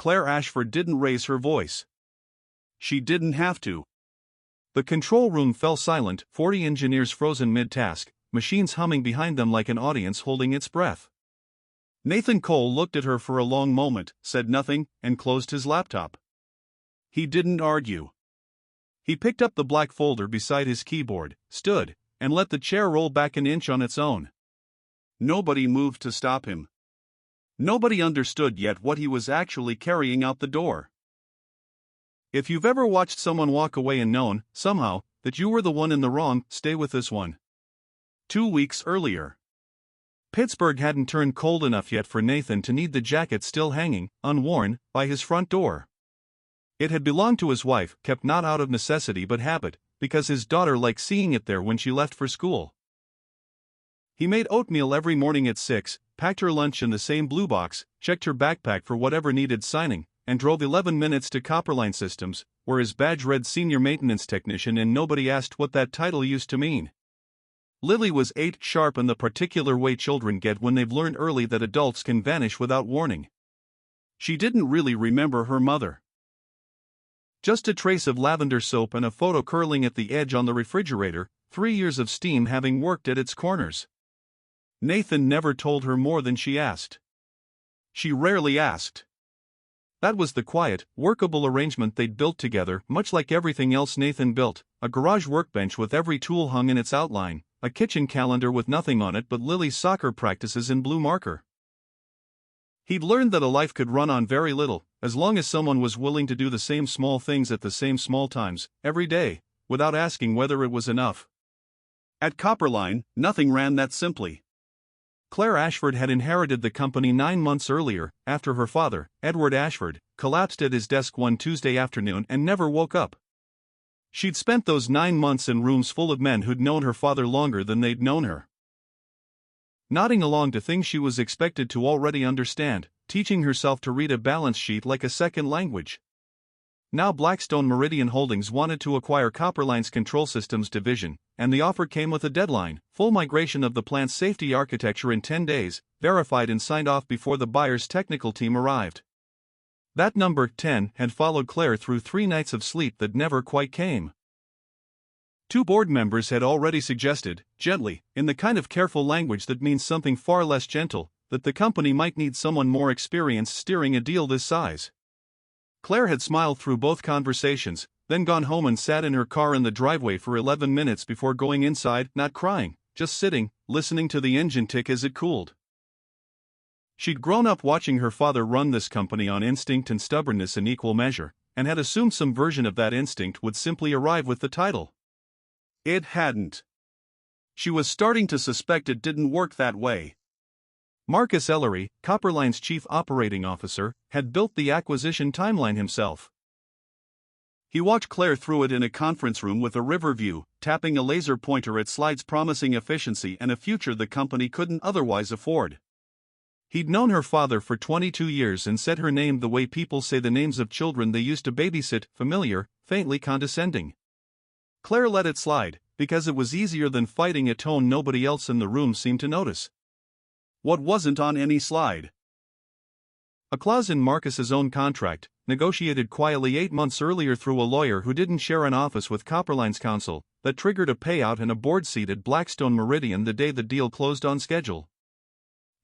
Claire Ashford didn't raise her voice. She didn't have to. The control room fell silent, 40 engineers frozen mid-task, machines humming behind them like an audience holding its breath. Nathan Cole looked at her for a long moment, said nothing, and closed his laptop. He didn't argue. He picked up the black folder beside his keyboard, stood, and let the chair roll back an inch on its own. Nobody moved to stop him. Nobody understood yet what he was actually carrying out the door. If you've ever watched someone walk away and known, somehow, that you were the one in the wrong, stay with this one. 2 weeks earlier. Pittsburgh hadn't turned cold enough yet for Nathan to need the jacket still hanging, unworn, by his front door. It had belonged to his wife, kept not out of necessity but habit, because his daughter liked seeing it there when she left for school. He made oatmeal every morning at 6, packed her lunch in the same blue box, checked her backpack for whatever needed signing, and drove 11 minutes to Copperline Systems, where his badge read Senior Maintenance Technician and nobody asked what that title used to mean. Lily was 8 sharp in the particular way children get when they've learned early that adults can vanish without warning. She didn't really remember her mother. Just a trace of lavender soap and a photo curling at the edge on the refrigerator, 3 years of steam having worked at its corners. Nathan never told her more than she asked. She rarely asked. That was the quiet, workable arrangement they'd built together, much like everything else Nathan built, a garage workbench with every tool hung in its outline, a kitchen calendar with nothing on it but Lily's soccer practices in blue marker. He'd learned that a life could run on very little, as long as someone was willing to do the same small things at the same small times, every day, without asking whether it was enough. At Copperline, nothing ran that simply. Claire Ashford had inherited the company 9 months earlier, after her father, Edward Ashford, collapsed at his desk one Tuesday afternoon and never woke up. She'd spent those 9 months in rooms full of men who'd known her father longer than they'd known her. Nodding along to things she was expected to already understand, teaching herself to read a balance sheet like a second language. Now Blackstone Meridian Holdings wanted to acquire Copperline's Control Systems division, and the offer came with a deadline: full migration of the plant's safety architecture in 10 days, verified and signed off before the buyer's technical team arrived. That number, 10, had followed Claire through 3 nights of sleep that never quite came. 2 board members had already suggested, gently, in the kind of careful language that means something far less gentle, that the company might need someone more experienced steering a deal this size. Claire had smiled through both conversations, then gone home and sat in her car in the driveway for 11 minutes before going inside, not crying, just sitting, listening to the engine tick as it cooled. She'd grown up watching her father run this company on instinct and stubbornness in equal measure, and had assumed some version of that instinct would simply arrive with the title. It hadn't. She was starting to suspect it didn't work that way. Marcus Ellery, Copperline's chief operating officer, had built the acquisition timeline himself. He walked Claire through it in a conference room with a river view, tapping a laser pointer at slides promising efficiency and a future the company couldn't otherwise afford. He'd known her father for 22 years and said her name the way people say the names of children they used to babysit, familiar, faintly condescending. Claire let it slide, because it was easier than fighting a tone nobody else in the room seemed to notice. What wasn't on any slide? A clause in Marcus's own contract, negotiated quietly 8 months earlier through a lawyer who didn't share an office with Copperline's counsel, that triggered a payout and a board seat at Blackstone Meridian the day the deal closed on schedule.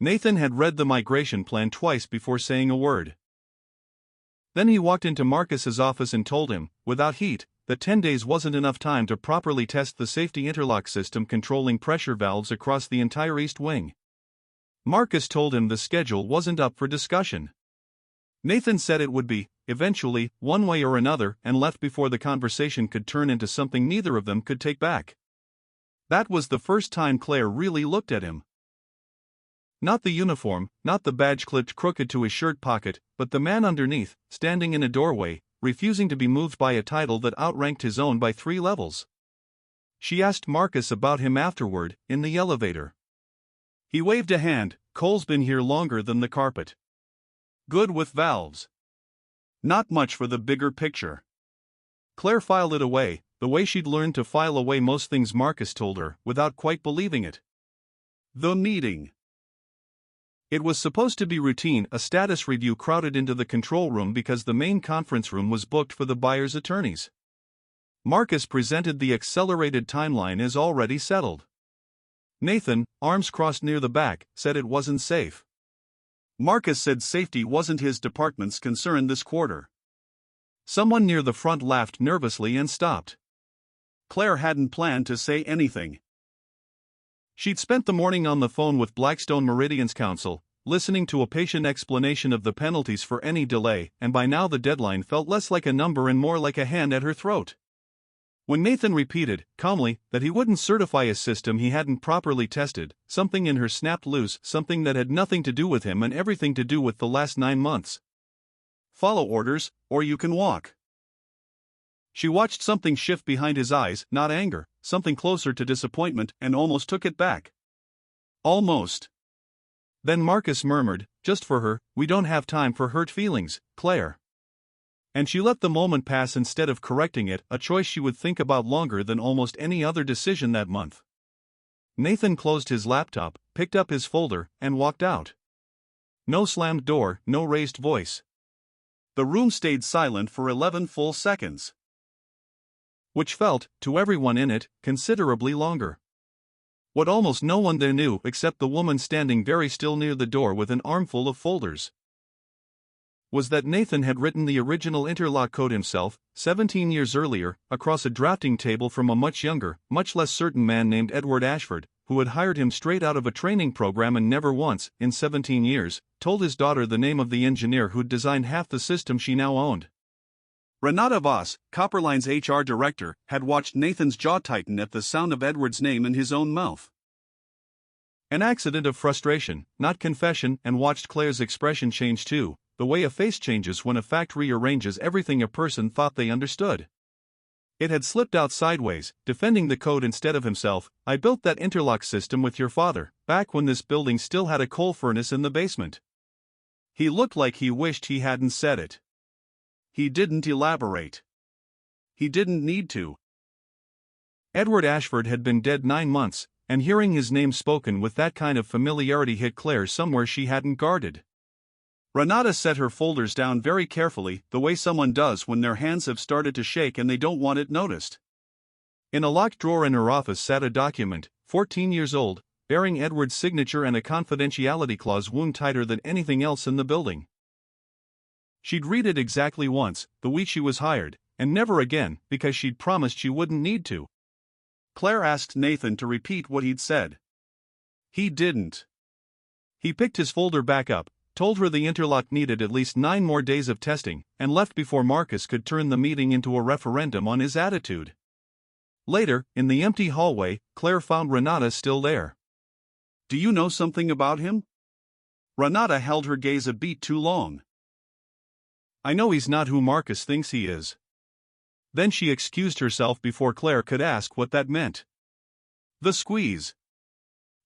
Nathan had read the migration plan twice before saying a word. Then he walked into Marcus's office and told him, without heat, that 10 days wasn't enough time to properly test the safety interlock system controlling pressure valves across the entire east wing. Marcus told him the schedule wasn't up for discussion. Nathan said it would be, eventually, one way or another, and left before the conversation could turn into something neither of them could take back. That was the first time Claire really looked at him. Not the uniform, not the badge clipped crooked to his shirt pocket, but the man underneath, standing in a doorway, refusing to be moved by a title that outranked his own by 3 levels. She asked Marcus about him afterward, in the elevator. He waved a hand. Cole's been here longer than the carpet. Good with valves. Not much for the bigger picture. Claire filed it away, the way she'd learned to file away most things Marcus told her, without quite believing it. The meeting. It was supposed to be routine. A status review crowded into the control room because the main conference room was booked for the buyer's attorneys. Marcus presented the accelerated timeline as already settled. Nathan, arms crossed near the back, said it wasn't safe. Marcus said safety wasn't his department's concern this quarter. Someone near the front laughed nervously and stopped. Claire hadn't planned to say anything. She'd spent the morning on the phone with Blackstone Meridian's counsel, listening to a patient explanation of the penalties for any delay, and by now the deadline felt less like a number and more like a hand at her throat. When Nathan repeated, calmly, that he wouldn't certify a system he hadn't properly tested, something in her snapped loose, something that had nothing to do with him and everything to do with the last 9 months. Follow orders, or you can walk. She watched something shift behind his eyes, not anger, something closer to disappointment, and almost took it back. Almost. Then Marcus murmured, just for her, we don't have time for hurt feelings, Claire. And she let the moment pass instead of correcting it, a choice she would think about longer than almost any other decision that month. Nathan closed his laptop, picked up his folder, and walked out. No slammed door, no raised voice. The room stayed silent for 11 full seconds. Which felt, to everyone in it, considerably longer. What almost no one there knew except the woman standing very still near the door with an armful of folders was that Nathan had written the original interlock code himself, 17 years earlier, across a drafting table from a much younger, much less certain man named Edward Ashford, who had hired him straight out of a training program and never once, in 17 years, told his daughter the name of the engineer who'd designed half the system she now owned. Renata Voss, Copperline's HR director, had watched Nathan's jaw tighten at the sound of Edward's name in his own mouth. An accident of frustration, not confession, and watched Claire's expression change too, the way a face changes when a fact rearranges everything a person thought they understood. It had slipped out sideways, defending the code instead of himself. I built that interlock system with your father, back when this building still had a coal furnace in the basement. He looked like he wished he hadn't said it. He didn't elaborate. He didn't need to. Edward Ashford had been dead 9 months, and hearing his name spoken with that kind of familiarity hit Claire somewhere she hadn't guarded. Renata set her folders down very carefully, the way someone does when their hands have started to shake and they don't want it noticed. In a locked drawer in her office sat a document, 14 years old, bearing Edward's signature and a confidentiality clause wound tighter than anything else in the building. She'd read it exactly once, the week she was hired, and never again, because she'd promised she wouldn't need to. Claire asked Nathan to repeat what he'd said. He didn't. He picked his folder back up, told her the interlock needed at least 9 more days of testing, and left before Marcus could turn the meeting into a referendum on his attitude. Later, in the empty hallway, Claire found Renata still there. Do you know something about him? Renata held her gaze a beat too long. I know he's not who Marcus thinks he is. Then she excused herself before Claire could ask what that meant. The squeeze.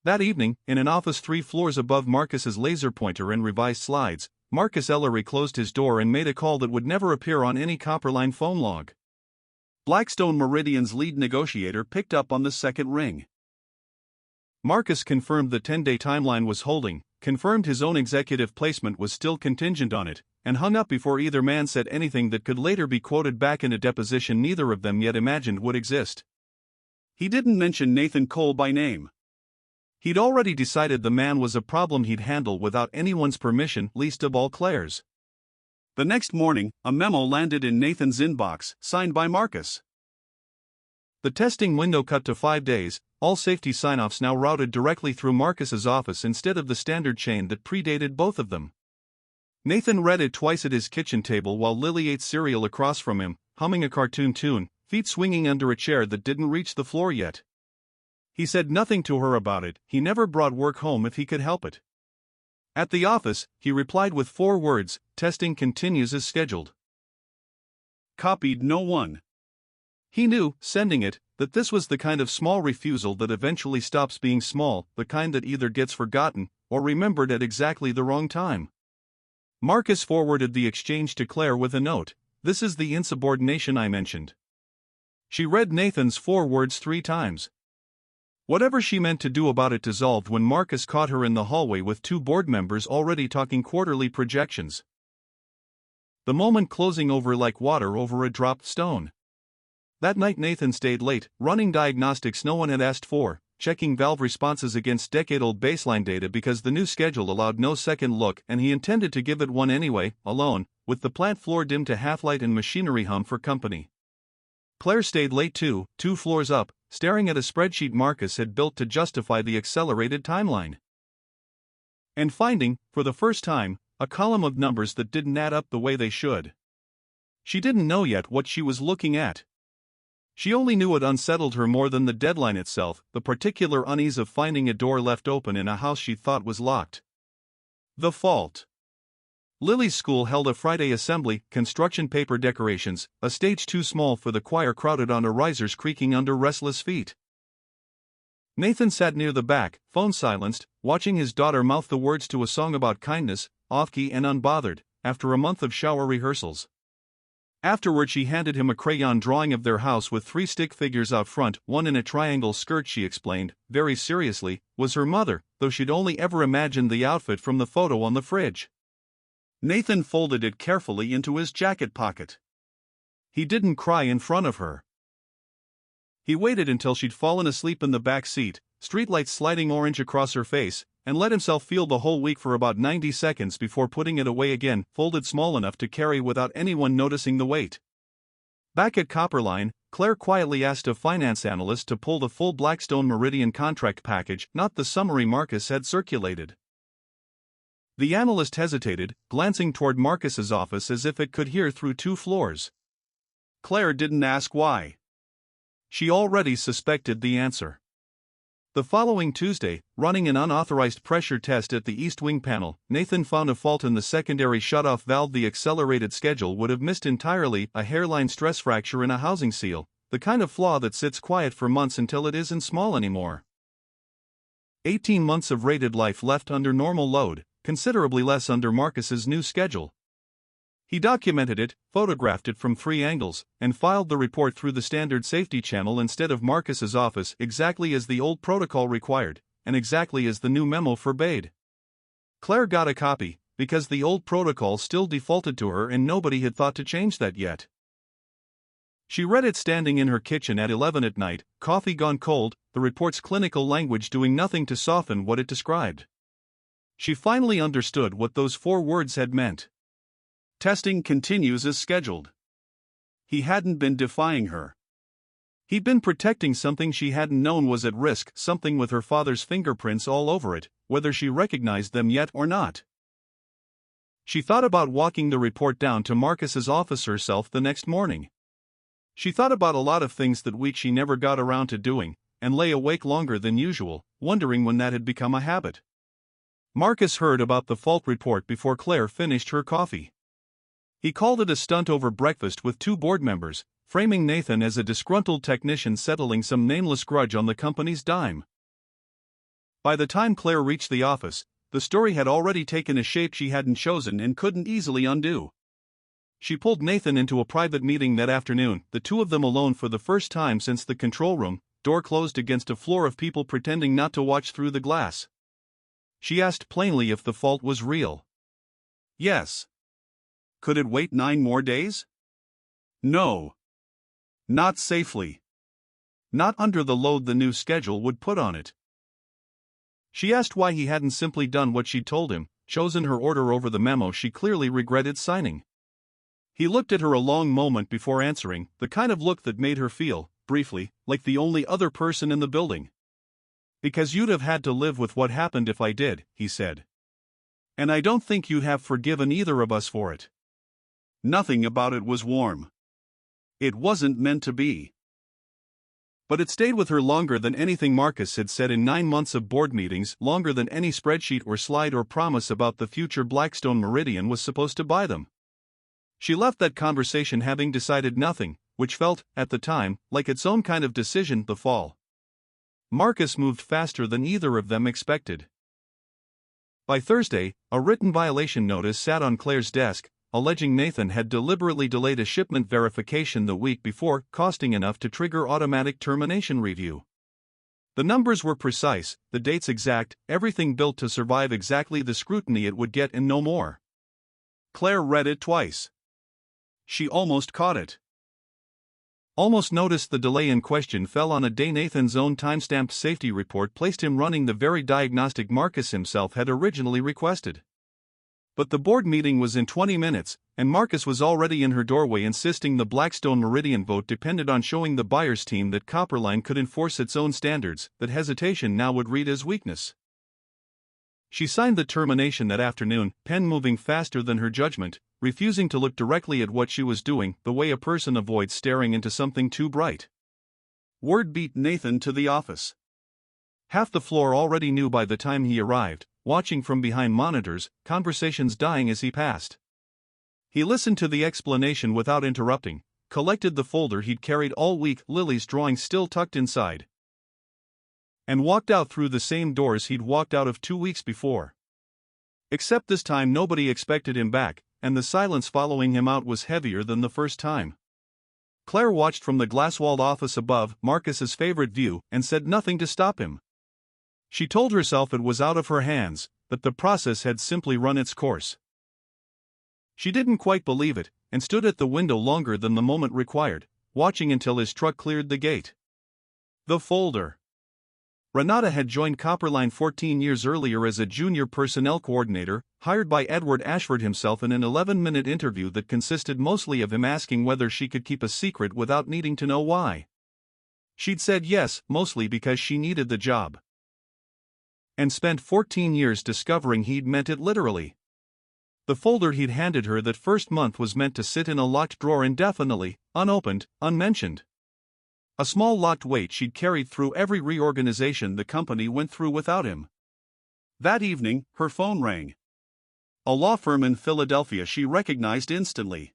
That evening, in an office 3 floors above Marcus's laser pointer and revised slides, Marcus Ellery closed his door and made a call that would never appear on any Copperline phone log. Blackstone Meridian's lead negotiator picked up on the second ring. Marcus confirmed the 10-day timeline was holding, confirmed his own executive placement was still contingent on it, and hung up before either man said anything that could later be quoted back in a deposition neither of them yet imagined would exist. He didn't mention Nathan Cole by name. He'd already decided the man was a problem he'd handle without anyone's permission, least of all Claire's. The next morning, a memo landed in Nathan's inbox, signed by Marcus. The testing window cut to 5 days, all safety sign-offs now routed directly through Marcus's office instead of the standard chain that predated both of them. Nathan read it twice at his kitchen table while Lily ate cereal across from him, humming a cartoon tune, feet swinging under a chair that didn't reach the floor yet. He said nothing to her about it, he never brought work home if he could help it. At the office, he replied with 4 words, testing continues as scheduled. Copied no one. He knew, sending it, that this was the kind of small refusal that eventually stops being small, the kind that either gets forgotten, or remembered at exactly the wrong time. Marcus forwarded the exchange to Claire with a note, this is the insubordination I mentioned. She read Nathan's 4 words 3 times. Whatever she meant to do about it dissolved when Marcus caught her in the hallway with two board members already talking quarterly projections. The moment closing over like water over a dropped stone. That night Nathan stayed late, running diagnostics no one had asked for, checking valve responses against decade-old baseline data because the new schedule allowed no second look and he intended to give it one anyway, alone, with the plant floor dimmed to half-light and machinery hum for company. Claire stayed late too, 2 floors up, staring at a spreadsheet Marcus had built to justify the accelerated timeline. And finding, for the first time, a column of numbers that didn't add up the way they should. She didn't know yet what she was looking at. She only knew it unsettled her more than the deadline itself, the particular unease of finding a door left open in a house she thought was locked. The fault. Lily's school held a Friday assembly, construction paper decorations, a stage too small for the choir crowded onto risers creaking under restless feet. Nathan sat near the back, phone silenced, watching his daughter mouth the words to a song about kindness, off-key and unbothered, after a month of shower rehearsals. Afterward she handed him a crayon drawing of their house with 3 stick figures out front, one in a triangle skirt. She explained, very seriously, was her mother, though she'd only ever imagined the outfit from the photo on the fridge. Nathan folded it carefully into his jacket pocket. He didn't cry in front of her. He waited until she'd fallen asleep in the back seat, streetlights sliding orange across her face, and let himself feel the whole week for about 90 seconds before putting it away again, folded small enough to carry without anyone noticing the weight. Back at Copperline, Claire quietly asked a finance analyst to pull the full Blackstone Meridian contract package, not the summary Marcus had circulated. The analyst hesitated, glancing toward Marcus's office as if it could hear through 2 floors. Claire didn't ask why. She already suspected the answer. The following Tuesday, running an unauthorized pressure test at the east wing panel, Nathan found a fault in the secondary shutoff valve. The accelerated schedule would have missed entirely, a hairline stress fracture in a housing seal, the kind of flaw that sits quiet for months until it isn't small anymore. 18 months of rated life left under normal load, considerably less under Marcus's new schedule. He documented it, photographed it from 3 angles, and filed the report through the standard safety channel instead of Marcus's office, exactly as the old protocol required, and exactly as the new memo forbade. Claire got a copy, because the old protocol still defaulted to her and nobody had thought to change that yet. She read it standing in her kitchen at 11 at night, coffee gone cold, the report's clinical language doing nothing to soften what it described. She finally understood what those 4 words had meant. Testing continues as scheduled. He hadn't been defying her. He'd been protecting something she hadn't known was at risk, something with her father's fingerprints all over it, whether she recognized them yet or not. She thought about walking the report down to Marcus's office herself the next morning. She thought about a lot of things that week she never got around to doing, and lay awake longer than usual, wondering when that had become a habit. Marcus heard about the fault report before Claire finished her coffee. He called it a stunt over breakfast with 2 board members, framing Nathan as a disgruntled technician settling some nameless grudge on the company's dime. By the time Claire reached the office, the story had already taken a shape she hadn't chosen and couldn't easily undo. She pulled Nathan into a private meeting that afternoon, the 2 of them alone for the first time since the control room, door closed against a floor of people pretending not to watch through the glass. She asked plainly if the fault was real. Yes. Could it wait 9 more days? No. Not safely. Not under the load the new schedule would put on it. She asked why he hadn't simply done what she'd told him, chosen her order over the memo she clearly regretted signing. He looked at her a long moment before answering, the kind of look that made her feel, briefly, like the only other person in the building. Because you'd have had to live with what happened if I did, he said. And I don't think you'd have forgiven either of us for it. Nothing about it was warm. It wasn't meant to be. But it stayed with her longer than anything Marcus had said in 9 months of board meetings, longer than any spreadsheet or slide or promise about the future Blackstone Meridian was supposed to buy them. She left that conversation having decided nothing, which felt, at the time, like its own kind of decision. The fall. Marcus moved faster than either of them expected. By Thursday, a written violation notice sat on Claire's desk, alleging Nathan had deliberately delayed a shipment verification the week before, costing enough to trigger automatic termination review. The numbers were precise, the dates exact, everything built to survive exactly the scrutiny it would get and no more. Claire read it twice. She almost caught it. Almost noticed the delay in question fell on a day Nathan's own time-stamped safety report placed him running the very diagnostic Marcus himself had originally requested. But the board meeting was in 20 minutes, and Marcus was already in her doorway insisting the Blackstone Meridian vote depended on showing the buyer's team that Copperline could enforce its own standards, that hesitation now would read as weakness. She signed the termination that afternoon, pen moving faster than her judgment, refusing to look directly at what she was doing, the way a person avoids staring into something too bright. Word beat Nathan to the office. Half the floor already knew by the time he arrived, watching from behind monitors, conversations dying as he passed. He listened to the explanation without interrupting, collected the folder he'd carried all week, Lily's drawing still tucked inside, and walked out through the same doors he'd walked out of 2 weeks before. Except this time nobody expected him back, and the silence following him out was heavier than the first time. Claire watched from the glass-walled office above, Marcus's favorite view, and said nothing to stop him. She told herself it was out of her hands, that the process had simply run its course. She didn't quite believe it, and stood at the window longer than the moment required, watching until his truck cleared the gate. The folder. Renata had joined Copperline 14 years earlier as a junior personnel coordinator, hired by Edward Ashford himself in an 11-minute interview that consisted mostly of him asking whether she could keep a secret without needing to know why. She'd said yes, mostly because she needed the job. And spent 14 years discovering he'd meant it literally. The folder he'd handed her that first month was meant to sit in a locked drawer indefinitely, unopened, unmentioned. A small locked weight she'd carried through every reorganization the company went through without him. That evening, her phone rang. A law firm in Philadelphia she recognized instantly.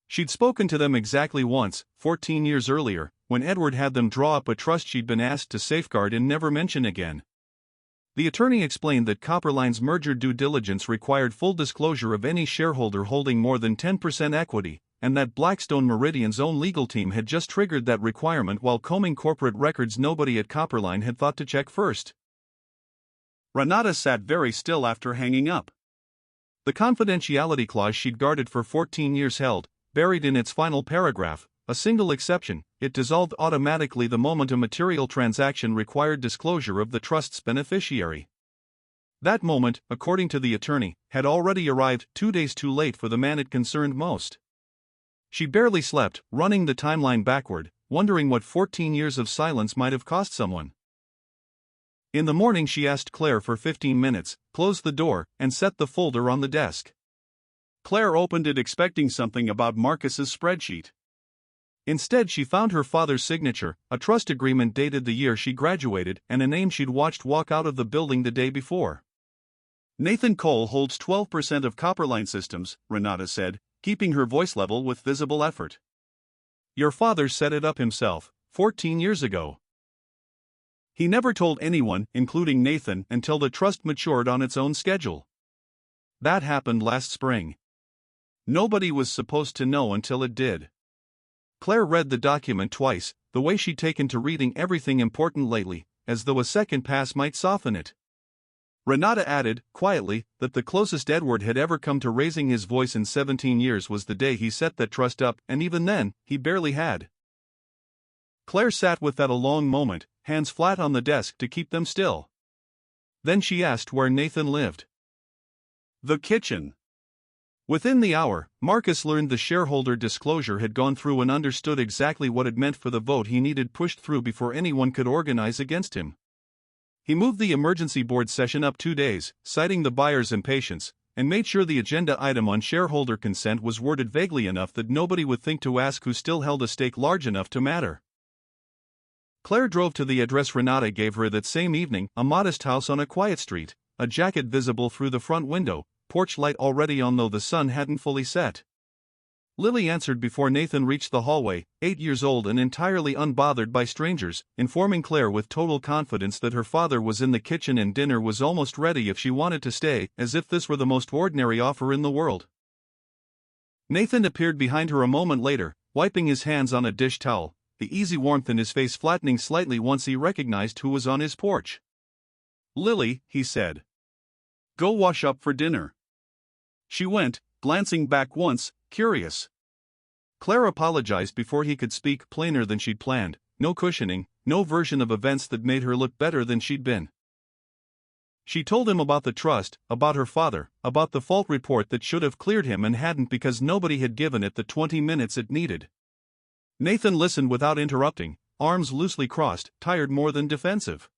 She'd spoken to them exactly once, 14 years earlier, when Edward had them draw up a trust she'd been asked to safeguard and never mention again. The attorney explained that Copperline's merger due diligence required full disclosure of any shareholder holding more than 10% equity, and that Blackstone Meridian's own legal team had just triggered that requirement while combing corporate records nobody at Copperline had thought to check first. Renata sat very still after hanging up. The confidentiality clause she'd guarded for 14 years held, buried in its final paragraph, a single exception: it dissolved automatically the moment a material transaction required disclosure of the trust's beneficiary. That moment, according to the attorney, had already arrived 2 days too late for the man it concerned most. She barely slept, running the timeline backward, wondering what 14 years of silence might have cost someone. In the morning she asked Claire for 15 minutes, closed the door, and set the folder on the desk. Claire opened it expecting something about Marcus's spreadsheet. Instead she found her father's signature, a trust agreement dated the year she graduated, and a name she'd watched walk out of the building the day before. Nathan Cole holds 12% of Copperline Systems, Renata said, keeping her voice level with visible effort. Your father set it up himself, 14 years ago. He never told anyone, including Nathan, until the trust matured on its own schedule. That happened last spring. Nobody was supposed to know until it did. Claire read the document twice, the way she'd taken to reading everything important lately, as though a second pass might soften it. Renata added, quietly, that the closest Edward had ever come to raising his voice in 17 years was the day he set that trust up, and even then, he barely had. Claire sat with that a long moment, hands flat on the desk to keep them still. Then she asked where Nathan lived. The kitchen. Within the hour, Marcus learned the shareholder disclosure had gone through and understood exactly what it meant for the vote he needed pushed through before anyone could organize against him. He moved the emergency board session up 2 days, citing the buyer's impatience, and made sure the agenda item on shareholder consent was worded vaguely enough that nobody would think to ask who still held a stake large enough to matter. Claire drove to the address Renata gave her that same evening, a modest house on a quiet street, a jacket visible through the front window, porch light already on though the sun hadn't fully set. Lily answered before Nathan reached the hallway, 8 years old and entirely unbothered by strangers, informing Claire with total confidence that her father was in the kitchen and dinner was almost ready if she wanted to stay, as if this were the most ordinary offer in the world. Nathan appeared behind her a moment later, wiping his hands on a dish towel, the easy warmth in his face flattening slightly once he recognized who was on his porch. "Lily," he said. "Go wash up for dinner." She went, glancing back once, curious. Claire apologized before he could speak, plainer than she'd planned, no cushioning, no version of events that made her look better than she'd been. She told him about the trust, about her father, about the fault report that should have cleared him and hadn't because nobody had given it the 20 minutes it needed. Nathan listened without interrupting, arms loosely crossed, tired more than defensive.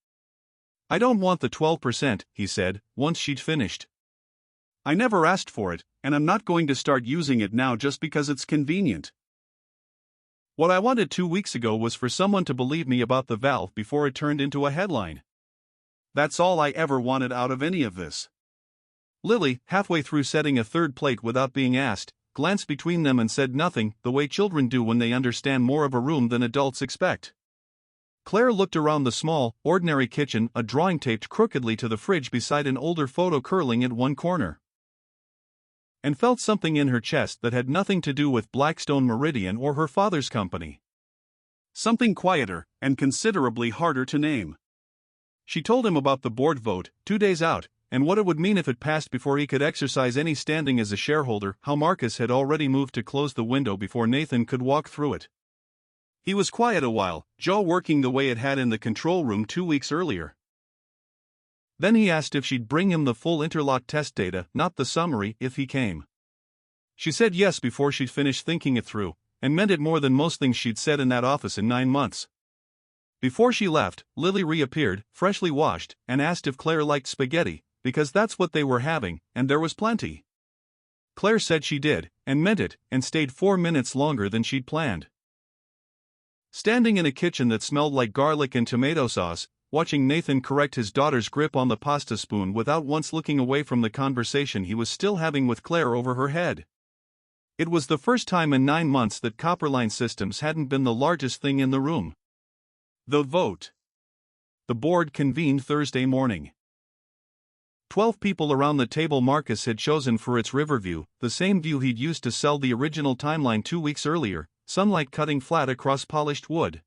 "I don't want the 12%, he said, once she'd finished. "I never asked for it, and I'm not going to start using it now just because it's convenient. What I wanted 2 weeks ago was for someone to believe me about the valve before it turned into a headline. That's all I ever wanted out of any of this." Lily, halfway through setting a third plate without being asked, glanced between them and said nothing, the way children do when they understand more of a room than adults expect. Claire looked around the small, ordinary kitchen, a drawing taped crookedly to the fridge beside an older photo curling at one corner, and felt something in her chest that had nothing to do with Blackstone Meridian or her father's company. Something quieter, and considerably harder to name. She told him about the board vote, 2 days out, and what it would mean if it passed before he could exercise any standing as a shareholder, how Marcus had already moved to close the window before Nathan could walk through it. He was quiet a while, jaw working the way it had in the control room 2 weeks earlier. Then he asked if she'd bring him the full interlock test data, not the summary, if he came. She said yes before she'd finished thinking it through, and meant it more than most things she'd said in that office in 9 months. Before she left, Lily reappeared, freshly washed, and asked if Claire liked spaghetti, because that's what they were having, and there was plenty. Claire said she did, and meant it, and stayed 4 minutes longer than she'd planned. Standing in a kitchen that smelled like garlic and tomato sauce, watching Nathan correct his daughter's grip on the pasta spoon without once looking away from the conversation he was still having with Claire over her head. It was the first time in 9 months that Copperline Systems hadn't been the largest thing in the room. The vote. The board convened Thursday morning. 12 people around the table Marcus had chosen for its Riverview, the same view he'd used to sell the original timeline 2 weeks earlier, sunlight cutting flat across polished wood.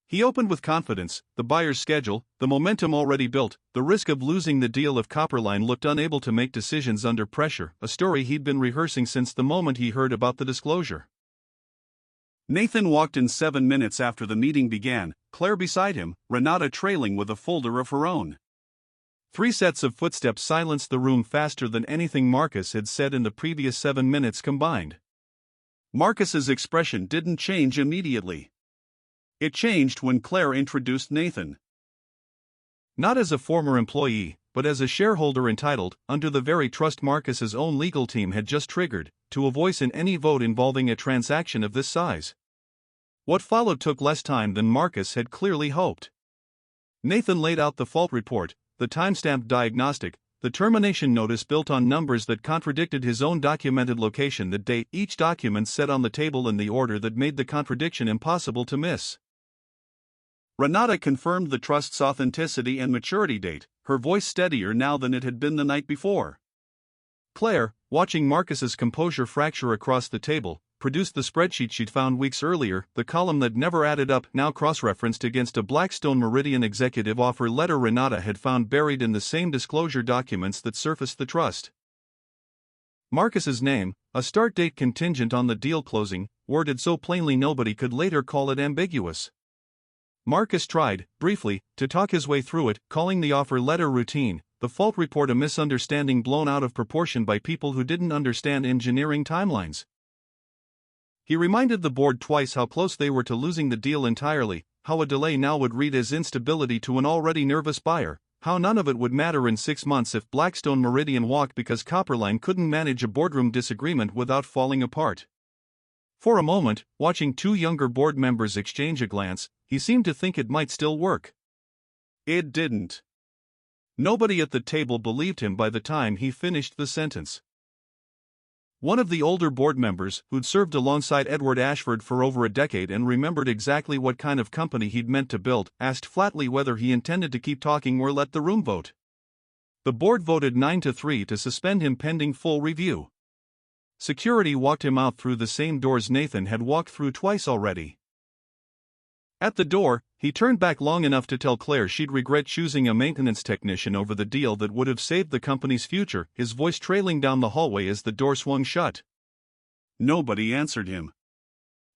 He opened with confidence, the buyer's schedule, the momentum already built, the risk of losing the deal if Copperline looked unable to make decisions under pressure, a story he'd been rehearsing since the moment he heard about the disclosure. Nathan walked in 7 minutes after the meeting began, Claire beside him, Renata trailing with a folder of her own. 3 sets of footsteps silenced the room faster than anything Marcus had said in the previous 7 minutes combined. Marcus's expression didn't change immediately. It changed when Claire introduced Nathan. Not as a former employee, but as a shareholder entitled, under the very trust Marcus's own legal team had just triggered, to a voice in any vote involving a transaction of this size. What followed took less time than Marcus had clearly hoped. Nathan laid out the fault report, the timestamped diagnostic, the termination notice built on numbers that contradicted his own documented location that day, each document set on the table in the order that made the contradiction impossible to miss. Renata confirmed the trust's authenticity and maturity date, her voice steadier now than it had been the night before. Claire, watching Marcus's composure fracture across the table, produced the spreadsheet she'd found weeks earlier, the column that never added up, now cross-referenced against a Blackstone Meridian executive offer letter Renata had found buried in the same disclosure documents that surfaced the trust. Marcus's name, a start date contingent on the deal closing, worded so plainly nobody could later call it ambiguous. Marcus tried, briefly, to talk his way through it, calling the offer letter routine, the fault report a misunderstanding blown out of proportion by people who didn't understand engineering timelines. He reminded the board twice how close they were to losing the deal entirely, how a delay now would read as instability to an already nervous buyer, how none of it would matter in 6 months if Blackstone Meridian walked because Copperline couldn't manage a boardroom disagreement without falling apart. For a moment, watching 2 younger board members exchange a glance, he seemed to think it might still work. It didn't. Nobody at the table believed him by the time he finished the sentence. One of the older board members, who'd served alongside Edward Ashford for over a decade and remembered exactly what kind of company he'd meant to build, asked flatly whether he intended to keep talking or let the room vote. The board voted 9-3 to suspend him pending full review. Security walked him out through the same doors Nathan had walked through twice already. At the door, he turned back long enough to tell Claire she'd regret choosing a maintenance technician over the deal that would have saved the company's future, his voice trailing down the hallway as the door swung shut. Nobody answered him.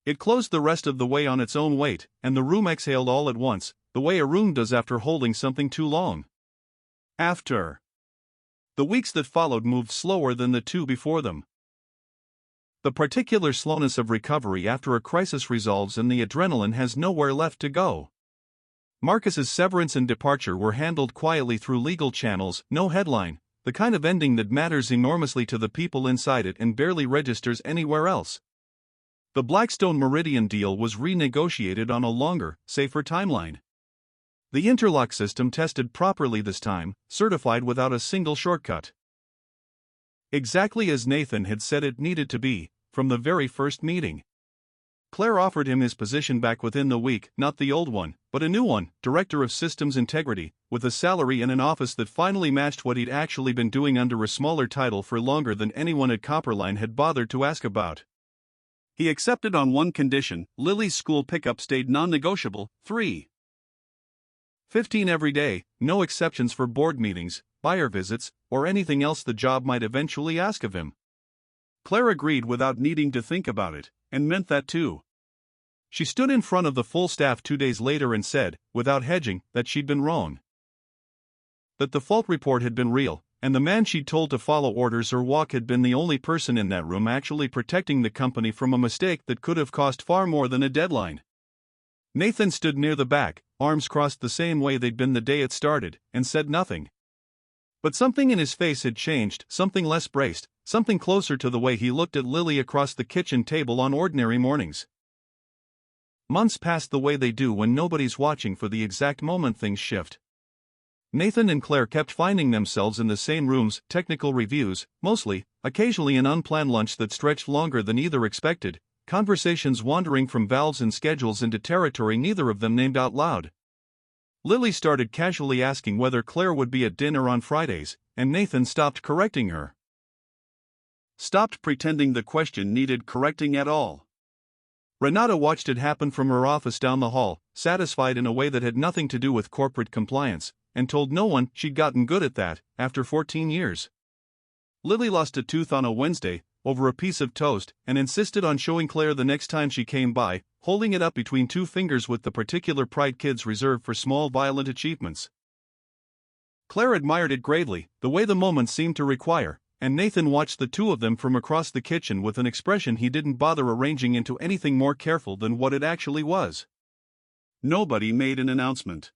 It closed the rest of the way on its own weight, and the room exhaled all at once, the way a room does after holding something too long. The weeks that followed moved slower than the two before them. The particular slowness of recovery after a crisis resolves and the adrenaline has nowhere left to go. Marcus's severance and departure were handled quietly through legal channels, no headline, the kind of ending that matters enormously to the people inside it and barely registers anywhere else. The Blackstone Meridian deal was renegotiated on a longer, safer timeline. The interlock system tested properly this time, certified without a single shortcut. Exactly as Nathan had said it needed to be, from the very first meeting. Claire offered him his position back within the week, not the old one, but a new one, Director of Systems Integrity, with a salary and an office that finally matched what he'd actually been doing under a smaller title for longer than anyone at Copperline had bothered to ask about. He accepted on one condition: Lily's school pickup stayed non-negotiable, 3:15 every day, no exceptions for board meetings, buyer visits, or anything else the job might eventually ask of him. Claire agreed without needing to think about it, and meant that too. She stood in front of the full staff 2 days later and said, without hedging, that she'd been wrong. That the fault report had been real, and the man she'd told to follow orders or walk had been the only person in that room actually protecting the company from a mistake that could have cost far more than a deadline. Nathan stood near the back, arms crossed the same way they'd been the day it started, and said nothing. But something in his face had changed, something less braced, something closer to the way he looked at Lily across the kitchen table on ordinary mornings. Months passed the way they do when nobody's watching for the exact moment things shift. Nathan and Claire kept finding themselves in the same rooms, technical reviews, mostly, occasionally an unplanned lunch that stretched longer than either expected, conversations wandering from valves and schedules into territory neither of them named out loud. Lily started casually asking whether Claire would be at dinner on Fridays, and Nathan stopped correcting her. Stopped pretending the question needed correcting at all. Renata watched it happen from her office down the hall, satisfied in a way that had nothing to do with corporate compliance, and told no one she'd gotten good at that, after 14 years. Lily lost a tooth on a Wednesday, over a piece of toast, and insisted on showing Claire the next time she came by, holding it up between two fingers with the particular pride kids reserve for small violent achievements. Claire admired it gravely, the way the moment seemed to require, and Nathan watched the two of them from across the kitchen with an expression he didn't bother arranging into anything more careful than what it actually was. Nobody made an announcement.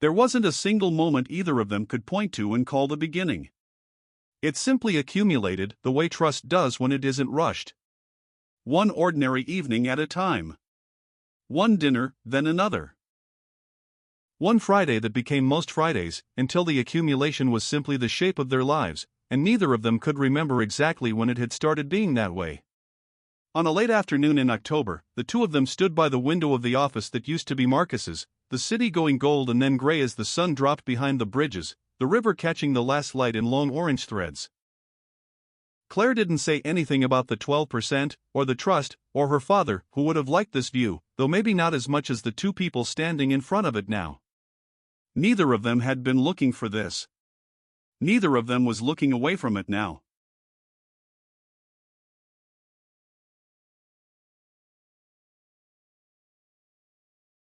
There wasn't a single moment either of them could point to and call the beginning. It simply accumulated, the way trust does when it isn't rushed. One ordinary evening at a time. One dinner, then another. One Friday that became most Fridays, until the accumulation was simply the shape of their lives, and neither of them could remember exactly when it had started being that way. On a late afternoon in October, the two of them stood by the window of the office that used to be Marcus's, the city going gold and then gray as the sun dropped behind the bridges, the river catching the last light in long orange threads. Claire didn't say anything about the 12%, or the trust, or her father, who would have liked this view, though maybe not as much as the two people standing in front of it now. Neither of them had been looking for this. Neither of them was looking away from it now.